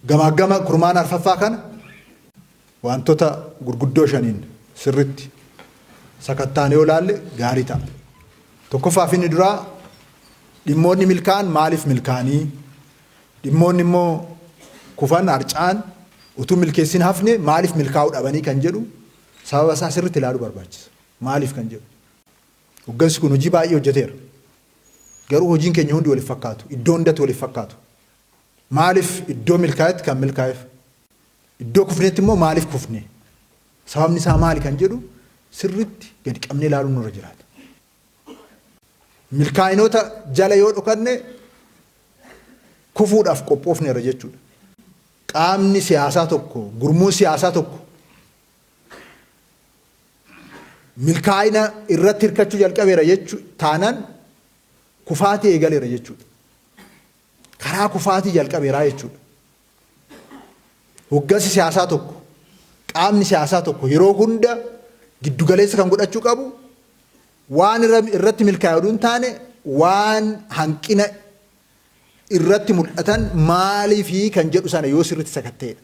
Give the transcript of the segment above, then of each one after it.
Gama kurmaan arfaffaa kana wantoota gurguddoo shaniin sirritti sakattaanee olaalle gaarii ta'a. Tokkoffaa fi inni duraa dhimmoonni milkaan maaliif milkaanii? Dhimmoonni immoo kufan harcaan utuu milkeessin hafne maaliif milkaa'uu dhabanii kan jedhu sababa isaa sirritti ilaaluu barbaachisa. Maaliif kan jedhu. Hoggansi kun hojii baay'ee hojjeteera. Garuu hojiin keenya hundi waliif fakkaatu. Iddoo hundatti waliif fakkaatu. Maaliif iddoo milkaa'etti kan milkaa'eef? Iddoo kufneetti immoo maaliif kufne? Sababni isaa maali kan jedhu sirritti gadi qabnee ilaaluun nurra jiraata. Milkaa'inoota jala yoo dhokanne kufuudhaaf qophoofneera jechuudha. Qaamni siyaasaa tokko, gurmuun siyaasaa tokko milkaa'ina irratti hirkachuu jalqabeera jechuudha. Taanaan kufaatii eegaleera jechuudha. Karaa kufaatii jalqabeeraa jechuudha. Hoggansi siyaasaa tokko, qaamni siyaasaa tokko yeroo hunda giddugaleessa kan godhachuu qabu waan irratti milkaa'uu hin taane waan hanqina irratti mul'atan maaliifi kan jedhu sana yoo sirritti sakatteedha.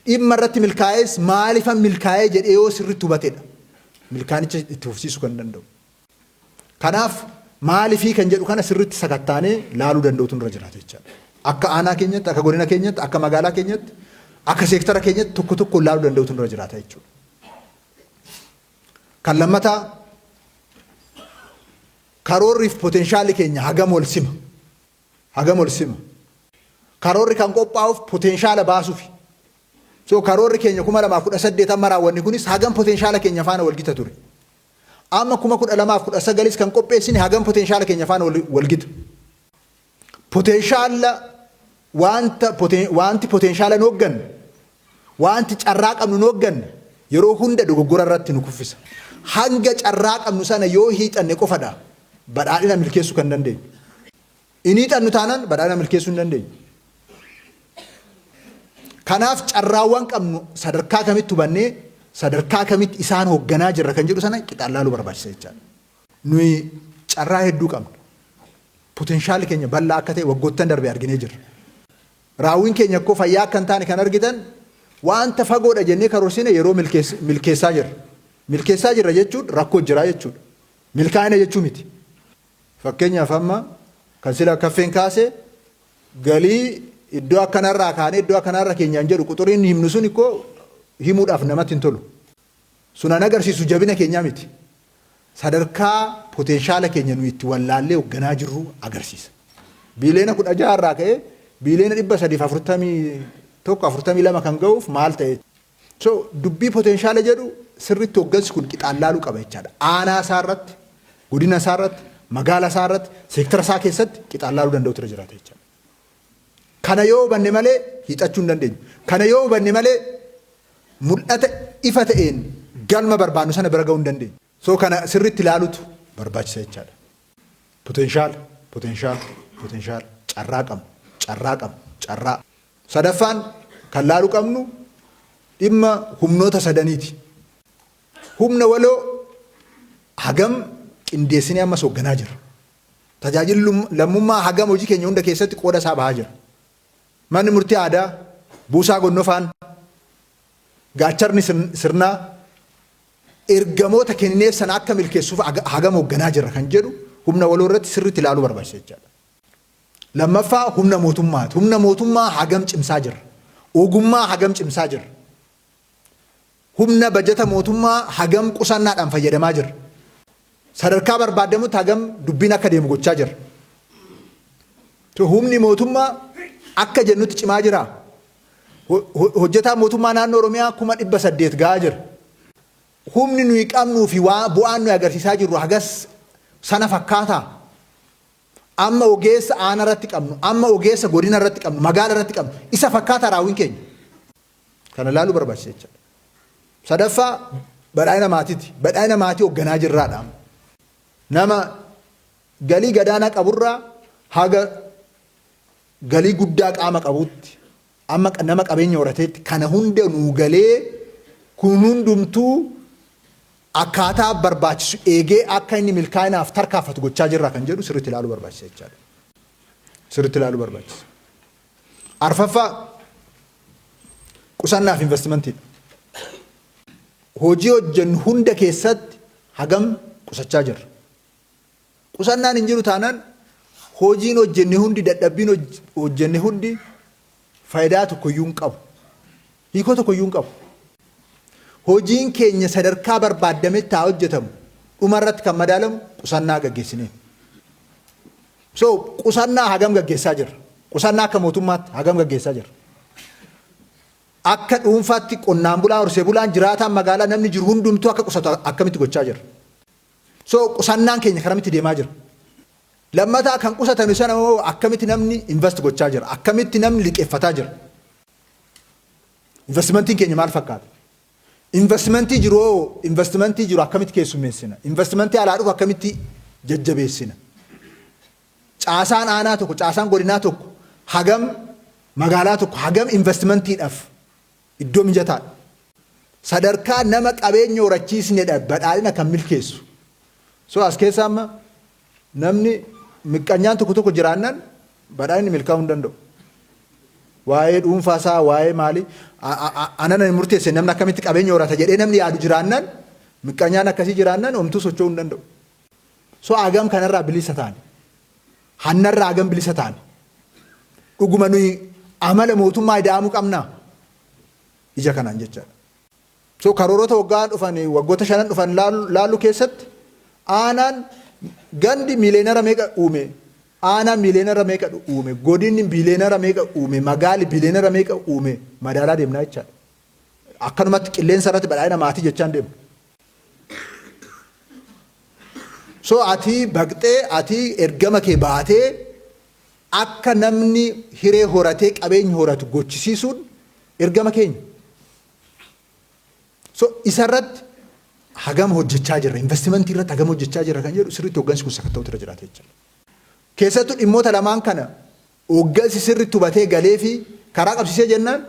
Dhimma irratti milkaa'es maaliifan milkaa'ee jedhee yoo sirritti hubatedha. Milkaanicha itti fufsiisuu kan danda'u. Kanaaf maaliifii kan jedhu kana sirritti sakattaanee laaluu danda'utu nurra jiraata jechaadha. Akka aanaa keenyatti, akka godina keenyatti, akka magaalaa keenyatti, akka seektara keenyatti tokko tokko laaluu danda'utu nurra jiraata jechuudha. Kan lammataa karoorriif poteenshaalii keenya hagam ol sima. Hagam ol sima. Karoorri kan qophaa'uuf potenshaala baasuufi. So karoorri keenya 2018 amma raawwanni kunis hagam potenshaala keenya faana wal gita ture. Amma 2019 kan qopheessine hagam potenshaala keenya faana wal gita. Potenshaala wanti potenshaala nu hogganne, wanti carraa qabnu nu hogganne yeroo hunda dogoggora irratti nu kuffisa. Hanga carraa qabnu sana yoo hiixanne qofadha badhaadhina milkeessuu kan dandeenyu. Inni hiixannu taanaan badhaadhina milkeessuu hin dandeenyu. Kanaaf carraawwan qabnu sadarkaa kamitti hubannee sadarkaa kamitti isaan hoogganaa jirra kan jedhu sana qixaan laaluu barbaachisa jechaadha. Nuyi carraa hedduu qabna. Potenshaali keenya bal'aa akka ta'e waggoottan darbe arginee jirra. Raawwiin keenya akkoo fayyaa akka hin taane kan argitan wanta fagoodha jennee karoorsine yeroo milkeessaa jirra. Milkeessaa jirra jechuun rakkoo jira jechuudha. Milkaa'ina jechuu miti. Fakkeenyaaf amma kan sila kaffeen kaase galii iddoo akkanarraa kaanee iddoo akkanarra keenyaan jedhu quxuriin himnu sun ikkoo himuudhaaf namatti hin tolu. Sunan agarsiisu jabina keenyaa miti. Sadarkaa potenshaala keenya nuyi itti wallaallee hoogganaa jirru agarsiisa. Biiliyoona 16 irraa ka'ee biiliyoona 341 kan ga'uuf maal ta'e. So dubbii potenshaala jedhu sirriitti hooggansi kun qixaan laaluu qaba jechaadha. Aanaa isaa irratti, godina isaa irratti, magaalaa isaa irratti, seektara isaa keessatti qixaan laaluu danda'utu irra jiraata jechaadha. Kana yoo hubanne malee hiixachuu hin dandeenyu. Kana yoo hubanne malee mul'ata ifa ta'een galma barbaannu sana bira ga'uu hin dandeenyu. So kana sirriitti ilaaluutu barbaachisa jechaadha. Potenshaal. Carraa. Sadaffaan kan laaluu qabnu dhimma humnoota sadaniiti. Humna waloo hagam qindeessinee ammas hoogganaa jira. Tajaajilli lammummaa hagam hojii keenya hunda keessatti qooda isaa bahaa jira. Manni murtii aadaa, buusaa gonnofaan, gaacharni sirnaa, ergamoota kenneef sana akka milkeessuuf hagam hoogganaa jira kan jedhu humna waloo irratti sirriitti ilaaluu barbaachisa jechaadha. Lammaffaa humna mootummaati. Humna mootummaa hagam cimsaa jira. Ogummaa hagam cimsaa jira. Humna bajata mootummaa hagam qusannaadhaan fayyadamaa jira. Sadarkaa barbaadamutti hagam dubbiin akka deemu gochaa jira. Humni mootummaa akka jennutti cimaa jira. Hojjetaa mootummaa naannoo Oromiyaa 800 gahaa jira. Humni nuyi qabnuu fi bu'aan nuyi agarsiisaa jirru hagas sana fakkaataa. Amma ogeessa aanaa irratti qabnu, amma ogeessa godina irratti qabnu, magaala irratti qabnu isa fakkaataa raawwiin keenya. Kana laaluu barbaachisa jechuudha. Sadaffaa badhaadhina maatiiti. Badhaadhina maatii hoogganaa jirraadha. Nama galii gadaanaa qaburraa haga galii guddaa qaama qabuutti amma nama qabeenya horateetti kana hunda nuu galee kun hundumtuu akkaataa barbaachisu eegee akka inni milkaa'inaaf tarkaanfatu gochaa jirra kan jedhu sirriitti ilaaluu barbaachisa jechaadha. Sirriitti ilaaluu barbaachisa. Arfaffaa qusannaaf investimentii. Hojii hojjennu hunda keessatti hagam qusachaa jirra. Qusannaan hin jiru taanaan hojiin hojjenne hundi dadhabbiin hojjenne hundi faayidaa tokkoyyuu hin qabu. Hiikoo tokkoyyuu hin qabu. Hojiin keenya sadarkaa barbaadametti haa hojjetamu. Dhumarratti kan madaalamu qusannaa gaggeessineen. So qusannaa hagam gaggeessaa jirra. Qusannaa akka mootummaatti hagam gaggeessaa jirra. Akka dhuunfaatti qonnaan bulaa horsee bulaan jiraataan magaalaa namni jiru hundumtuu akka qusatu akkamitti gochaa jirra. So qusannaan keenya karamitti deemaa jira. Lammataa kan qusatan sana akkamitti namni invest gochaa jira. Akkamitti namni liqeeffataa jira. Investmentiin keenya maal fakkaata? Investmentii jiru akkamitti keessummeessina? Investmentii alaa dhufu akkamitti jajjabeessina? Caasaan aanaa tokko, caasaan godinaa tokko, hagam magaalaa tokko, hagam investmentiidhaaf iddoo mijataadha. Sadarkaa nama qabeenya horachiisnedha badhaadhina kan milkeessu. So as keessa amma namni miqqanyaan tokko jiraannan badhaadhinni milkaa'uu hin danda'u. Waa'ee dhuunfaasaa, waa'ee maalii anana hin murteesse namni akkamitti qabeenya horata jedhee namni yaadu jiraannan miqqanyaan akkasii jiraannan homtuu socho'uu hin danda'u. So hagam kanarraa bilisa taane. Hannarraa hagam bilisa taane. Dhuguma nuyi amala mootummaa ida'amuu qabnaa. Ija kanaan jechaadha. So karoorota waggoota 5 dhufan laallu keessatti aanaan gandi miileenara meeqa uume? Aanaan miileenara meeqa uume? Godinni miileenara meeqa uume? Magaali miileenara meeqa uume? Madaalaa deemnaa jechaadha. Akkanumatti qilleensa irratti badhaadhina maatii jechaan deemu. So ati baqxee ati ergama kee baatee akka namni hiree horatee qabeenya horatu gochisiisuun ergama keenya. So isarratti hagam hojjechaa jirra. Investimentii irratti hagam hojjechaa jirra kan jedhu sirriitti hooggansi kun sakatta'uutu irra jiraata jechuudha. Keessattuu dhimmoota lamaan kana hooggansi sirriitti hubatee galee fi karaa qabsiisee jennaan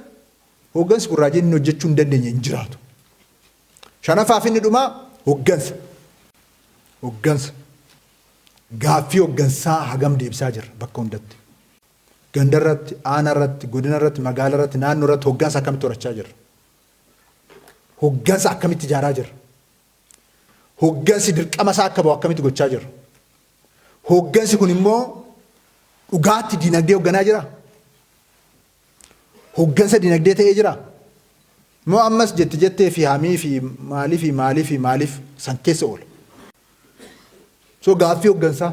hooggansi kun raajii inni hojjechuu hin dandeenye hin jiraatu. Shanaffaaf inni dhumaa hooggansa. Hooggansa. Gaaffii hooggansaa hagam deebisaa jirra bakka hundatti. Gandarratti, aanarratti, godinarratti, magaalarratti, naannoorratti hooggansa akkamitti horachaa jirra. Hooggansa akkamitti ijaaraa jirra. Hooggansi dirqama isaa akka bahu akkamitti gochaa jirra. Hooggansi kun immoo dhugaatti dinagdee hoogganaa jira. Hooggansa dinagdee ta'ee jira. Moo ammas jettee fi hamii fi maaliif san keessa oola. So gaaffii hooggansaa.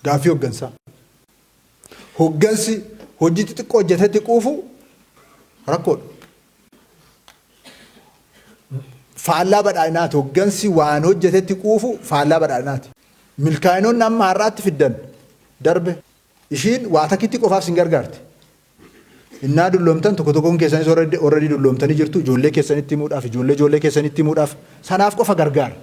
Gaaffii hooggansaa. Hooggansi hojii xixiqqoo hojjetetti quufu rakkoodha. Faallaa badhaadhinaati. Hooggansi waan hojjetetti quufu faallaa badhaadhinaati. Milkaa'inoonni amma har'aatti fiddan darbe. Ishiin waa takkitti qofaaf sin gargaarti. Innaa dulloomtan tokkoon keessanis already dulloomtanii jirtu. Ijoollee keessanitti himuudhaaf, ijoollee keessanitti himuudhaaf sanaaf qofa gargaara.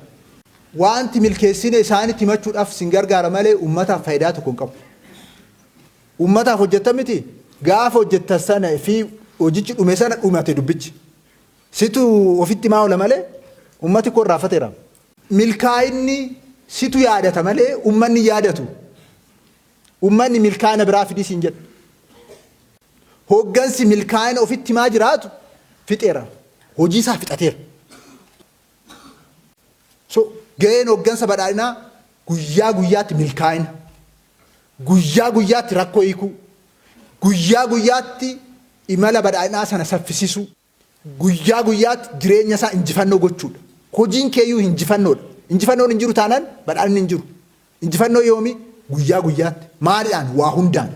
Wanti milkeessine isaanitti himachuudhaaf sin gargaara malee uummataaf faayidaa tokko hin qabu. Uummataaf hojjettan miti. Gaafa hojjettan sana fi hojichi dhume sana dhumate dubbichi. Situ ofitti maa oola malee uummati kun raafateera. Milkaa'inni situ yaadata malee uummanni yaadatu. Uummanni milkaa'ina biraa fidii siin jedha. Hooggansi milkaa'ina ofitti maa jiraatu fixeera. Hojii isaa fixateera. So gaheen hooggansa badhaadhinaa guyyaa guyyaatti milkaa'ina. Guyyaa guyyaatti rakkoo hiikuu. Guyyaa guyyaatti imala badhaadhinaa sana saffisiisuu. Guyyaa guyyaatti jireenya isaa injifannoo gochuudha. Hojiin keeyyuu injifannoodha. Injifannoon hin jiru taanaan badhaadhinni hin jiru. Injifannoo yoomii guyyaa guyyaatti maaliidhaan waa hundaan.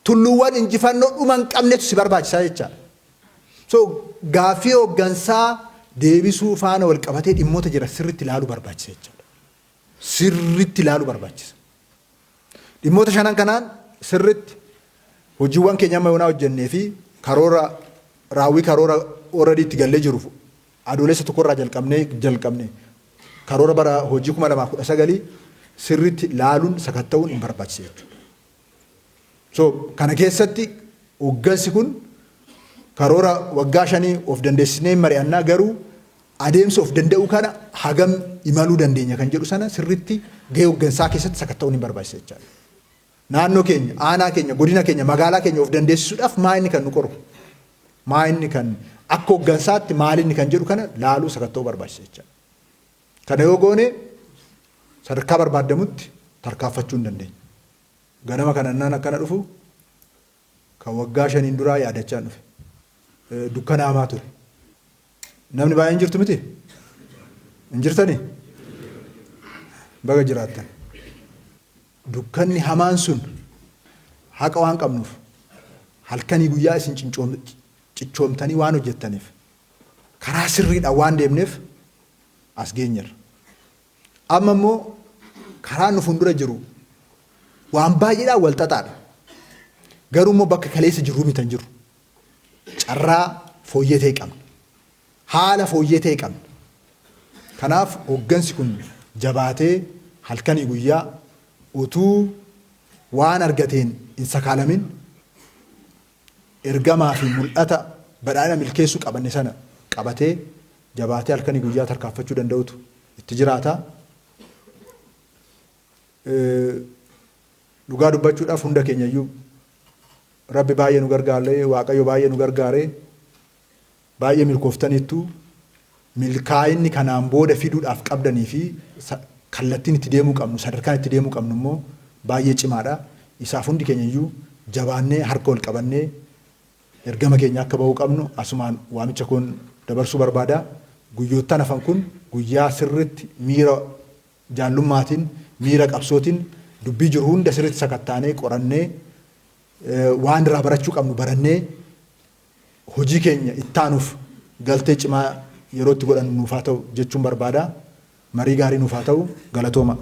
Tulluuwwan injifannoo dhuma hin qabnetu si barbaachisaa jechaadha. So gaaffii hooggansaa deebisuu faana wal qabatee dhimmoota jira sirriitti ilaaluu barbaachisa jechaadha. Sirriitti ilaaluu barbaachisa. Dhimmoota shanan kanaan sirriitti hojiiwwan keenya amma yoonaa hojjennee fi raawwii karoora already itti gallee jiruuf adoolessa tokkorraa jalqabne karoora bara hojii 2019 sirriitti laaluun sakatta'uun hin barbaachisa jechuudha. So kana keessatti hooggansi kun karoora waggaa 5 of dandeessinee mari'annaa garuu adeemsa of danda'u kana hagam imaluu dandeenya kan jedhu sana sirriitti gahee hooggansaa keessatti sakatta'uun hin barbaachisa jechuudha. naannoo keenya, aanaa keenya, godina keenya, magaalaa keenya of dandeessisuudhaaf maa inni kan nu qoru? Maa inni kan akka hooggansaatti maal inni kan jedhu kana laaluu sakatta'uu barbaachisa jechuudha. Kana yoo goone sadarkaa barbaadamutti tarkaanfachuu hin dandeenya. Ganama kanannaan akkana dhufu kan waggaa 5 duraa yaadachaa dhufe. Dukkanaamaa ture. Namni baay'een jirtu miti? Hin jirtanii? Baga jiraattan. Dukkanni hamaan sun haqa waan qabnuuf halkanii guyyaa isin cichoomtanii waan hojjettaniif karaa sirriidhaan waan deemneef as geenyerra. Amma immoo karaa nu fuuldura jiru waan baay'eedhaan wal xaxaadha. Garuu immoo bakka kaleessa jirru mitan jiru. Carraa fooyyee ta'e qabna. Haala fooyyee ta'e qabna. Kanaaf hooggansi kun jabaatee halkanii guyyaa utuu waan argateen hin sakaalamin ergamaa fi mul'ata badhaadhina milkeessuu qabanne sana qabatee jabaatee halkanii guyyaa tarkaanfachuu danda'utu itti jiraata. Dhugaa dubbachuudhaaf hunda keenyayyuu Rabbi baay'ee nu gargaaree Waaqayyo baay'ee nu gargaaree baay'ee milkooftaniittu milkaa'inni kanaan booda fiduudhaaf qabdanii fi kallattiin itti deemuu qabnu sadarkaan itti deemuu qabnu immoo baay'ee cimaadha. Isaaf hundi keenyayyuu jabaannee harka wal qabannee ergama keenya akka bahuu qabnu asumaan waamicha kun dabarsuu barbaada. Guyyoottan hafan kun guyyaa sirriitti miira jaallummaatiin miira qabsootiin dubbii jiru hunda sirriitti sakattaanee qorannee waan irraa barachuu qabnu barannee hojii keenya ittaanuuf galtee cimaa yeroo itti godhannu nuuf haa ta'u jechuun barbaada. Marii gaarii nuuf haa ta'u. Galatooma.